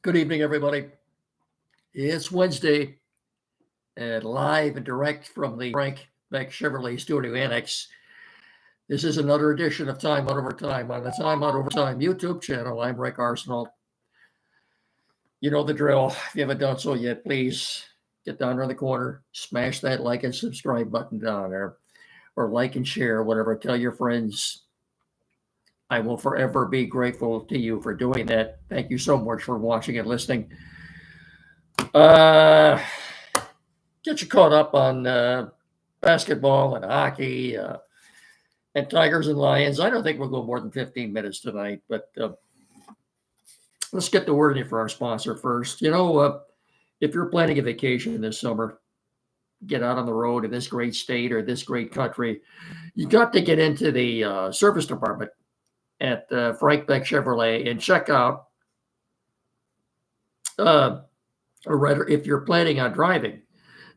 Good evening, everybody. It's Wednesday and live and direct from the Frank Beck Chevrolet Studio Annex. This is another edition of Time Out Over Time on the Time Out Over Time YouTube channel. I'm Rick Arsenal. You know the drill. If you haven't done so yet, please get down there in the corner, smash that like and subscribe button down there, or like and share, whatever. Tell your friends. I will forever be grateful to you for doing that. Thank you so much for watching and listening. Uh, get you caught up on basketball and hockey and Tigers and Lions. I don't think we'll go more than 15 minutes tonight, but let's get the word in for our sponsor first. If you're planning a vacation this summer, get out on the road in this great state or this great country, you got to get into the service department at Frank Beck Chevrolet and check out, or rather, if you're planning on driving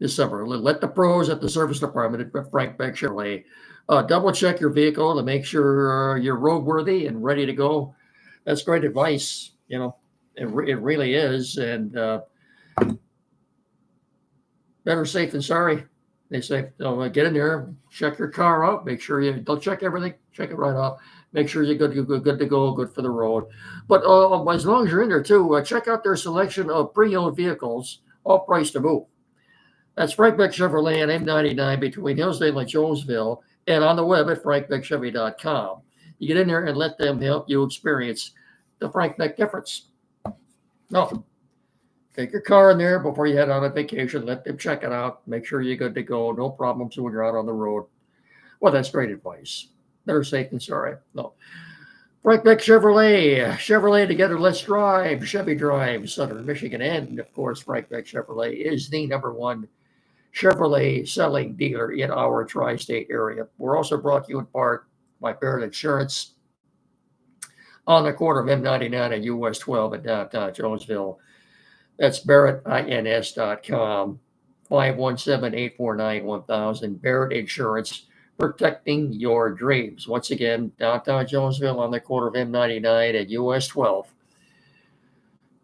this summer, let the pros at the service department at Frank Beck Chevrolet double check your vehicle to make sure you're roadworthy and ready to go. That's great advice. It really is. And better safe than sorry. They say, get in there, check your car out, make sure don't check everything, check it right off. Make sure you're good to go, good for the road. But as long as you're in there too, check out their selection of pre-owned vehicles, all priced to move. That's Frank Beck Chevrolet and M99 between Hillsdale and Jonesville, and on the web at frankbeckchevy.com. You get in there and let them help you experience the Frank Beck difference. No, take your car in there before you head on a vacation. Let them check it out. Make sure you're good to go. No problems when you're out on the road. Well, that's great advice. Better safe than sorry. No. Frank Beck Chevrolet together, let's drive. Chevy Drive, Southern Michigan. And, of course, Frank Beck Chevrolet is the #1 Chevrolet selling dealer in our tri-state area. We're also brought to you in part by Ballot Insurance on the corner of M99 and US 12 in downtown Jonesville. That's BarrettINS.com, 517-849-1000. Barrett Insurance, protecting your dreams. Once again, downtown Jonesville on the corner of M99 and US 12.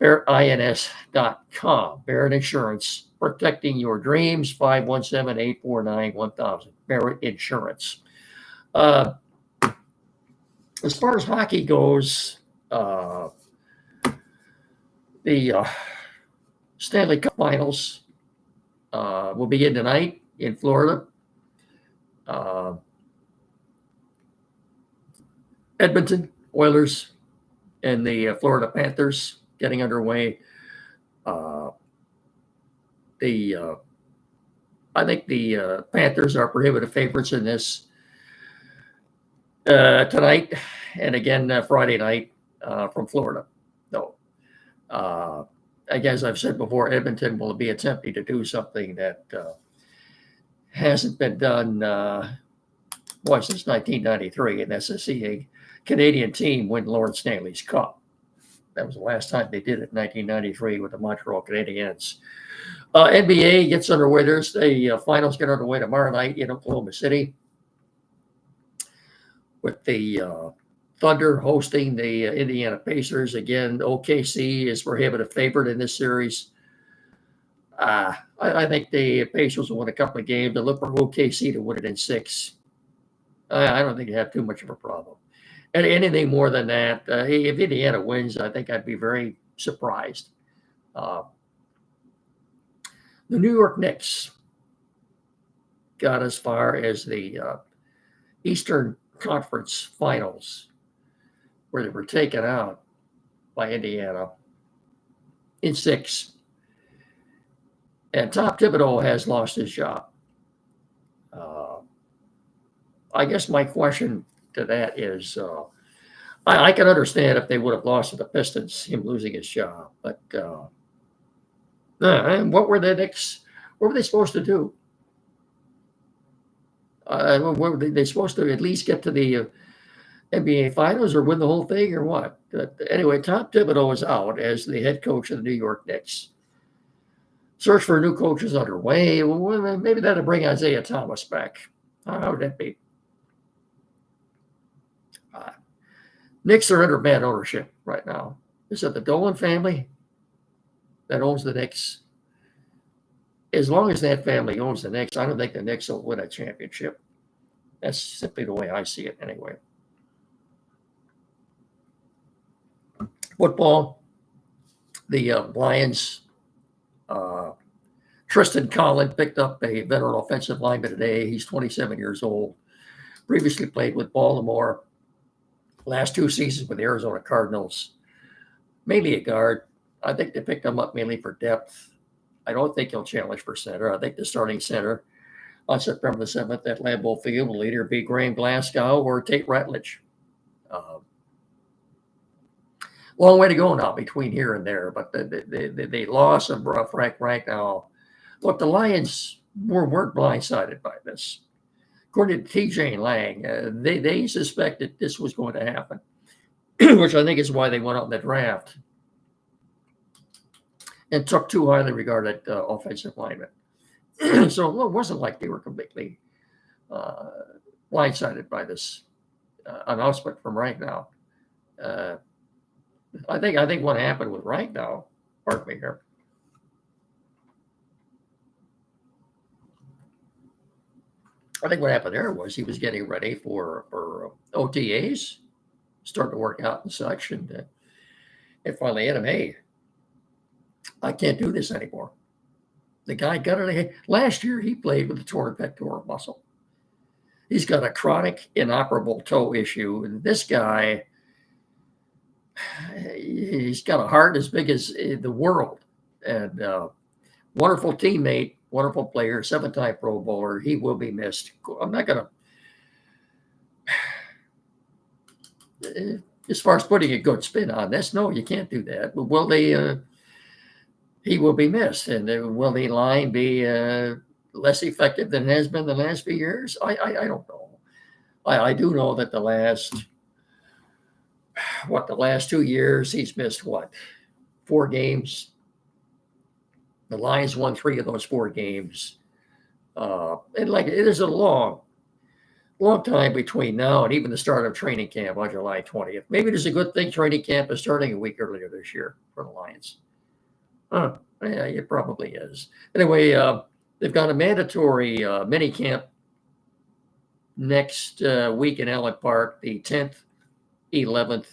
BarrettINS.com. Barrett Insurance, protecting your dreams, 517-849-1000. Barrett Insurance. As far as hockey goes, the Stanley Cup Finals will begin tonight in Florida. Edmonton Oilers and the Florida Panthers getting underway. I think the Panthers are prohibitive favorites in this tonight, and again Friday night from Florida. No, as I've said before, Edmonton will be attempting to do something that hasn't been done since 1993, and that's to see a Canadian team win Lord Stanley's Cup. That was the last time they did it, 1993, with the Montreal Canadiens. NBA gets underway. There's the finals get underway tomorrow night in Oklahoma City, with the Thunder hosting the Indiana Pacers. Again, OKC is prohibitive favorite in this series. I think the Pacers will win a couple of games. I look for OKC to win it in 6. I don't think they have too much of a problem. And anything more than that, if Indiana wins, I think I'd be very surprised. The New York Knicks got as far as the Eastern Conference Finals, where they were taken out by Indiana in 6. And Tom Thibodeau has lost his job. I guess my question to that is, I can understand if they would have lost to the Pistons, him losing his job. But and what were the Knicks? What were they supposed to do? Were they supposed to at least get to the NBA Finals or win the whole thing or what? But anyway, Tom Thibodeau is out as the head coach of the New York Knicks. Search for a new coach is underway. Well, maybe that'll bring Isaiah Thomas back. How would that be? Knicks are under bad ownership right now. Is it the Dolan family? that owns the Knicks, as long as that family owns the Knicks, I don't think the Knicks will win a championship. That's simply the way I see it anyway. Football, the Lions, uh, Tristan Collin picked up a veteran offensive lineman today. He's 27 years old. Previously played with Baltimore. Last 2 seasons with the Arizona Cardinals. Mainly a guard. I think they picked him up mainly for depth. I don't think he'll challenge for center. I think the starting center on September the 7th at Lambeau Field will either be Graham Glasgow or Tate Ratledge. Long way to go now between here and there, but the loss of Frank Ragnow. Look, the Lions weren't blindsided by this. According to TJ Lang, they suspected this was going to happen, which I think is why they went out in the draft and took 2 highly regarded offensive linemen. So it wasn't like they were completely blindsided by this announcement from Ragnow. I think what happened with Ragnow, pardon me here, I think what happened there was he was getting ready for OTAs, starting to work out and such, and finally hit him, hey, I can't do this anymore. The guy got it. Last year, he played with a torn pectoral muscle. He's got a chronic inoperable toe issue. And this guy, he's got a heart as big as the world. And wonderful teammate, wonderful player, 7-time Pro Bowler. He will be missed. I'm not going to, as far as putting a good spin on this, no, you can't do that. But will they, he will be missed. And will the line be less effective than it has been the last few years? I don't know. I do know that the last 2 years, he's missed 4 games. The Lions won 3 of those 4 games. And like it is a long time between now and even the start of training camp on July 20th. Maybe it is a good thing training camp is starting a week earlier this year for the Lions. Yeah, it probably is. Anyway, they've got a mandatory mini camp next week in Allen Park, the 10th, 11th,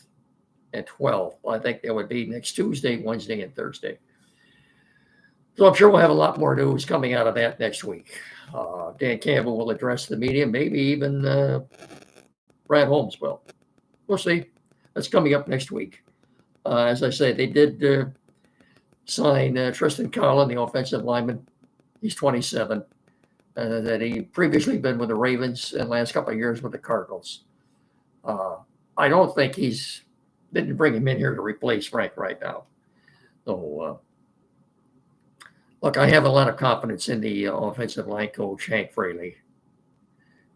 and 12th. I think that would be next Tuesday, Wednesday, and Thursday. So I'm sure we'll have a lot more news coming out of that next week. Dan Campbell will address the media, maybe even Brad Holmes will. We'll see. That's coming up next week. As I say, they did sign Tristan Collin, the offensive lineman. He's 27. That he previously been with the Ravens and last couple of years with the Cardinals. I don't think didn't bring him in here to replace Frank right now. So, look, I have a lot of confidence in the offensive line coach, Hank Fraley.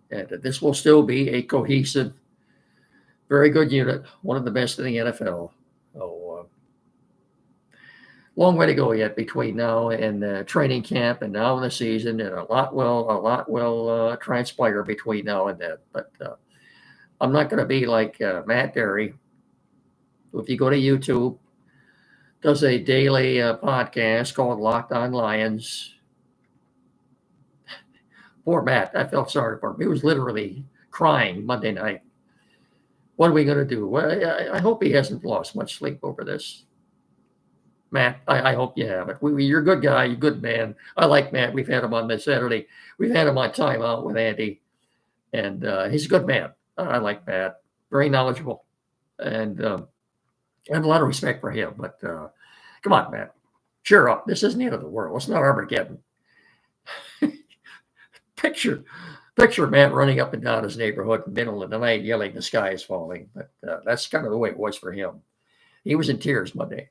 And this will still be a cohesive, very good unit, one of the best in the NFL. So, long way to go yet between now and training camp and now in the season, and a lot will transpire between now and then. But I'm not going to be like Matt Derry. If you go to YouTube, does a daily podcast called Locked On Lions. Poor Matt, I felt sorry for him. He was literally crying Monday night. What are we going to do? Well, I hope he hasn't lost much sleep over this. Matt, I hope you haven't. You're a good guy. You're a good man. I like Matt. We've had him on this Saturday. We've had him on Time Out with Andy. And he's a good man. I like Matt. Very knowledgeable. And I have a lot of respect for him. But come on, Matt. Cheer up. This isn't the end of the world. It's not Armageddon. Picture Matt running up and down his neighborhood in the middle of the night yelling, the sky is falling. But that's kind of the way it was for him. He was in tears Monday.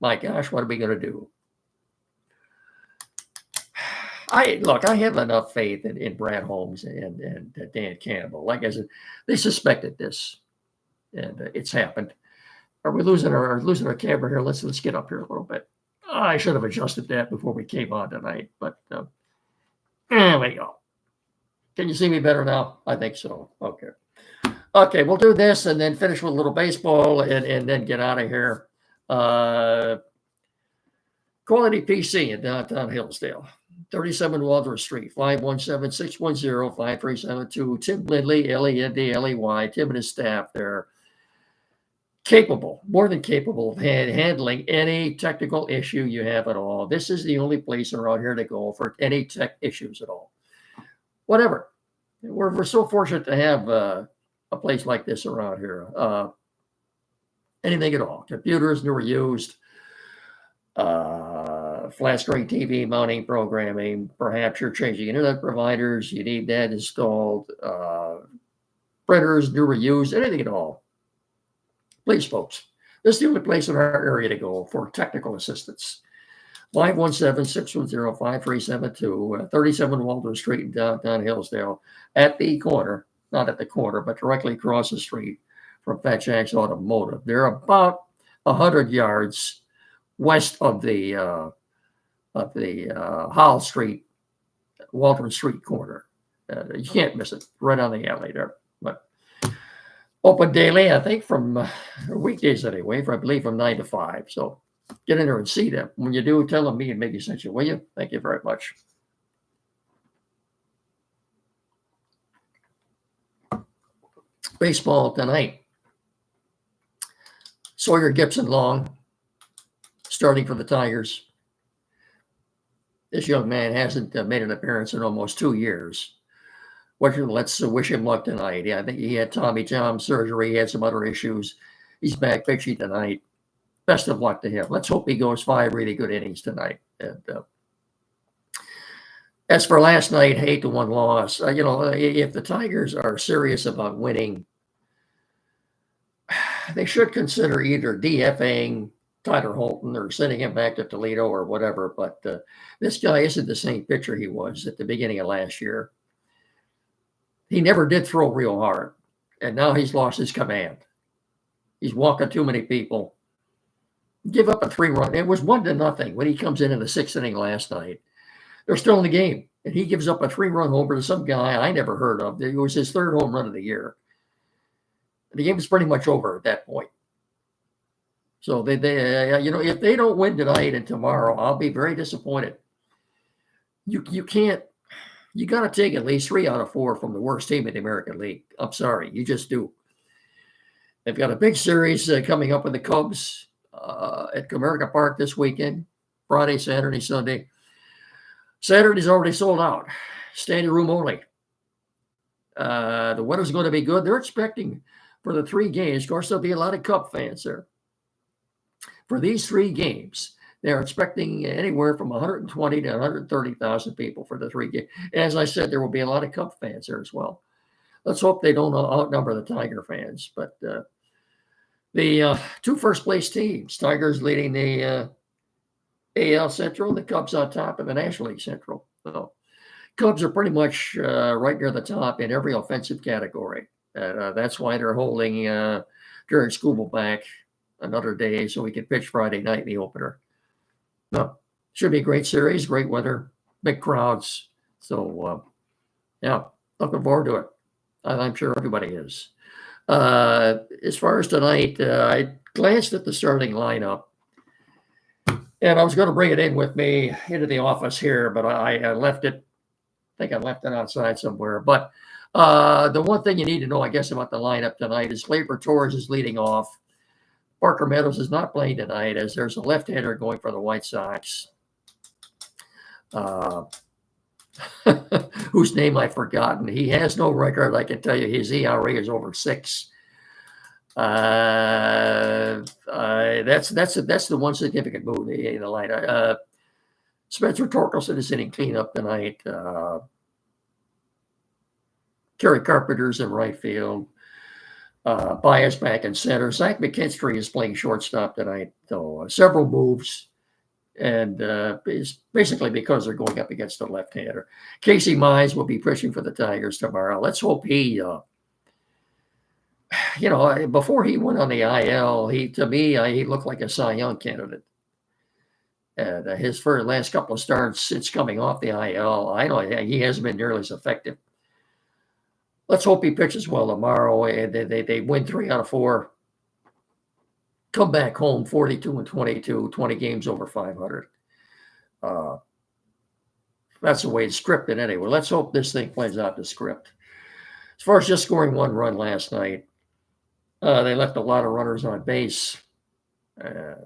My gosh, what are we going to do? I have enough faith in Brad Holmes and Dan Campbell. Like I said, they suspected this, and it's happened. Are we losing our camera here? Let's get up here a little bit. I should have adjusted that before we came on tonight, but there we go. Can you see me better now? I think so. Okay, we'll do this and then finish with a little baseball and then get out of here. Quality PC in downtown Hillsdale. 37 Waldorf Street, 517-610-5372. Tim Lindley, Lendley. Tim and his staff, they're capable, more than capable of handling any technical issue you have at all. This is the only place around here to go for any tech issues at all. Whatever. We're so fortunate to have a place like this around here. Anything at all. Computers, new or used. Flat screen TV mounting programming. Perhaps you're changing internet providers. You need that installed. Printers, new or used. Anything at all. Please, folks, this is the only place in our area to go for technical assistance. 517-610-5372, 37 Waldorf Street in downtown Hillsdale, at the corner, not at the corner, but directly across the street from Fat Jack's Automotive. They're about 100 yards west of the Howell Street, Waldorf Street corner. You can't miss it, right on the alley there. But open daily, I think, from weekdays anyway, I believe from 9 to 5. So get in there and see them. When you do, tell them me and Mickey sent you, will you? Thank you very much. Baseball tonight. Sawyer Gibson Long, starting for the Tigers. This young man hasn't made an appearance in almost 2 years. Let's wish him luck tonight. I think he had Tommy John surgery. He had some other issues. He's back pitching tonight. Best of luck to him. Let's hope he goes 5 really good innings tonight. And as for last night, 8-1 loss. If the Tigers are serious about winning, they should consider either DFAing Tyler Holton or sending him back to Toledo or whatever. But this guy isn't the same pitcher he was at the beginning of last year. He never did throw real hard, and now he's lost his command. He's walking too many people. Give up a 3-run. It was 1-0 when he comes in the 6th inning last night. They're still in the game, and he gives up a 3-run homer to some guy I never heard of. It was his 3rd home run of the year. The game was pretty much over at that point. So if they don't win tonight and tomorrow, I'll be very disappointed. You can't. You got to take at least 3 out of 4 from the worst team in the American League. I'm sorry, you just do. They've got a big series coming up with the Cubs at Comerica Park this weekend, Friday, Saturday, Sunday. Saturday's already sold out, standing room only. The weather's going to be good. They're expecting for the 3 games. Of course, there'll be a lot of Cub fans there. For these 3 games, they're expecting anywhere from 120 to 130,000 people for the 3 games. As I said, there will be a lot of Cub fans there as well. Let's hope they don't outnumber the Tiger fans. But the 2 first-place teams, Tigers leading the AL Central, the Cubs on top of the National League Central. So Cubs are pretty much right near the top in every offensive category. That's why they're holding Jared Skubal back another day so we can pitch Friday night in the opener. No, should be a great series, great weather, big crowds. So, looking forward to it. I'm sure everybody is. As far as tonight, I glanced at the starting lineup, and I was going to bring it in with me into the office here, but I left it. I think I left it outside somewhere. But the one thing you need to know, I guess, about the lineup tonight is Gleyber Torres is leading off. Parker Meadows is not playing tonight as there's a left-hander going for the White Sox, whose name I've forgotten. He has no record. I can tell you his ERA is over 6. That's the one significant move in the lineup. Spencer Torkelson is hitting cleanup tonight. Kerry Carpenter's in right field. Baez back in center. Zach McKinstry is playing shortstop tonight. So several moves, and it's basically because they're going up against a left-hander. Casey Mize will be pushing for the Tigers tomorrow. Let's hope he, before he went on the IL, he looked like a Cy Young candidate. And his last couple of starts since coming off the IL, I know he hasn't been nearly as effective. Let's hope he pitches well tomorrow and they win 3 out of 4. Come back home 42-22, 20 games over 500. That's the way it's scripted anyway. Let's hope this thing plays out the script. As far as just scoring one run last night, they left a lot of runners on base. Like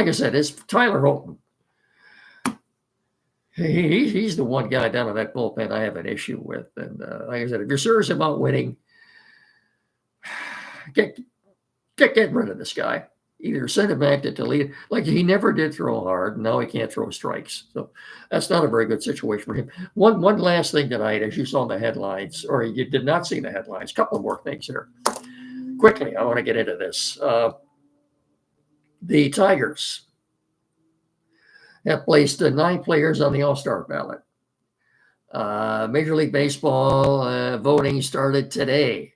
I said, it's Tyler Holton. He's the one guy down in that bullpen I have an issue with. And like I said, if you're serious about winning, get rid of this guy. Either send him back to Toledo. Like he never did throw hard. Now he can't throw strikes. So that's not a very good situation for him. One last thing tonight, as you saw in the headlines, or you did not see the headlines, a couple more things here. Quickly, I want to get into this. The Tigers have placed 9 players on the All-Star ballot. Major League Baseball voting started today.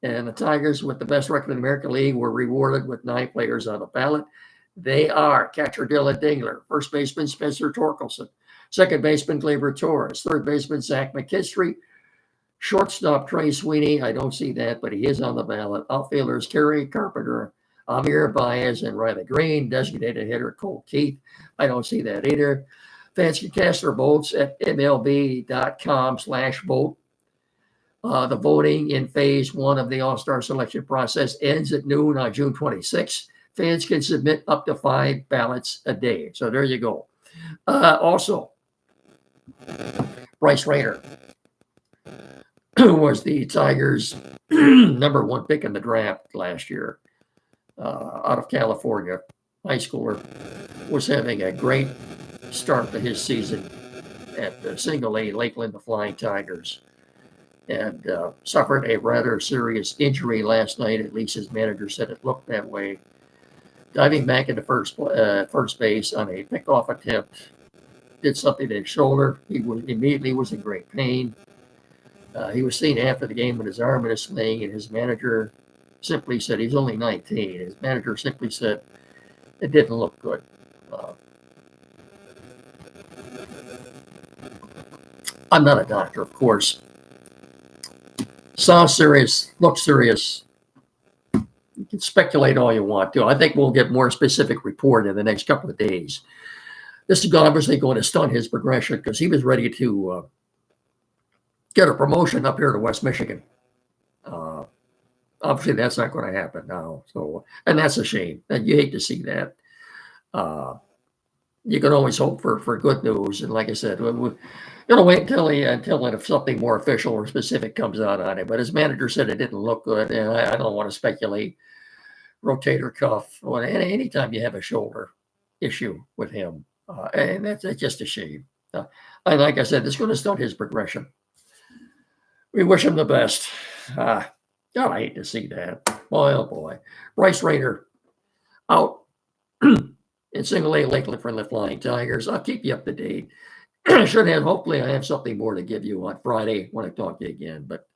And the Tigers, with the best record in the American League, were rewarded with 9 players on the ballot. They are catcher Dylan Dingler, first baseman Spencer Torkelson, second baseman Gleyber Torres, third baseman Zach McKinstry, shortstop Trey Sweeney. I don't see that, but he is on the ballot. Outfielders Kerry Carpenter, Amir Baez, and Riley Green. Designated hitter Cole Keith. I don't see that either. Fans can cast their votes at MLB.com/vote. The voting in phase 1 of the All-Star selection process ends at noon on June 26th. Fans can submit up to 5 ballots a day. So there you go. Also, Bryce Rayner, who was the Tigers' number 1 pick in the draft last year, out of California, high schooler, was having a great start to his season at the Single A Lakeland, the Flying Tigers, and suffered a rather serious injury last night. At least his manager said it looked that way. Diving back into first base on a pickoff attempt, did something to his shoulder. He immediately was in great pain. He was seen after the game with his arm in a sling, and his manager simply said, he's only 19. His manager simply said it didn't look good. I'm not a doctor, of course. Sounds serious, looks serious. You can speculate all you want to. I think we'll get more specific report in the next couple of days. This is obviously going to stunt his progression because he was ready to get a promotion up here to West Michigan. Obviously, that's not going to happen now. So, and that's a shame. And you hate to see that. You can always hope for good news. And like I said, we're going to wait until if something more official or specific comes out on it. But his manager said it didn't look good, and I don't want to speculate. Rotator cuff, or anytime you have a shoulder issue with him, and that's just a shame. And like I said, it's going to stunt his progression. We wish him the best. God, I hate to see that. Boy, oh boy. Bryce Rayner out in Single A Lakeland for the Flying Tigers. I'll keep you up to date. Hopefully I have something more to give you on Friday when I talk to you again. But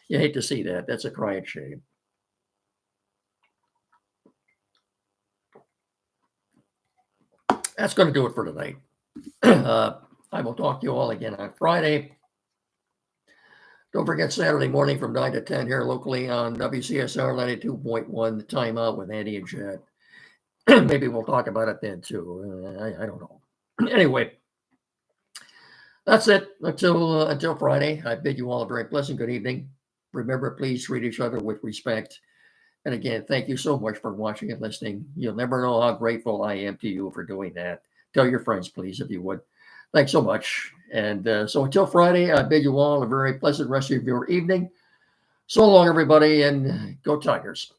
you hate to see that. That's a crying shame. That's going to do it for tonight. I will talk to you all again on Friday. Don't forget Saturday morning from 9 to 10 here locally on WCSR 92.1, the Timeout with Andy and Chad. Maybe we'll talk about it then too. I don't know. Anyway, that's it until Friday. I bid you all a very pleasant good evening. Remember, please treat each other with respect. And again, thank you so much for watching and listening. You'll never know how grateful I am to you for doing that. Tell your friends, please, if you would. Thanks so much. And so until Friday, I bid you all a very pleasant rest of your evening. So long, everybody, and go Tigers.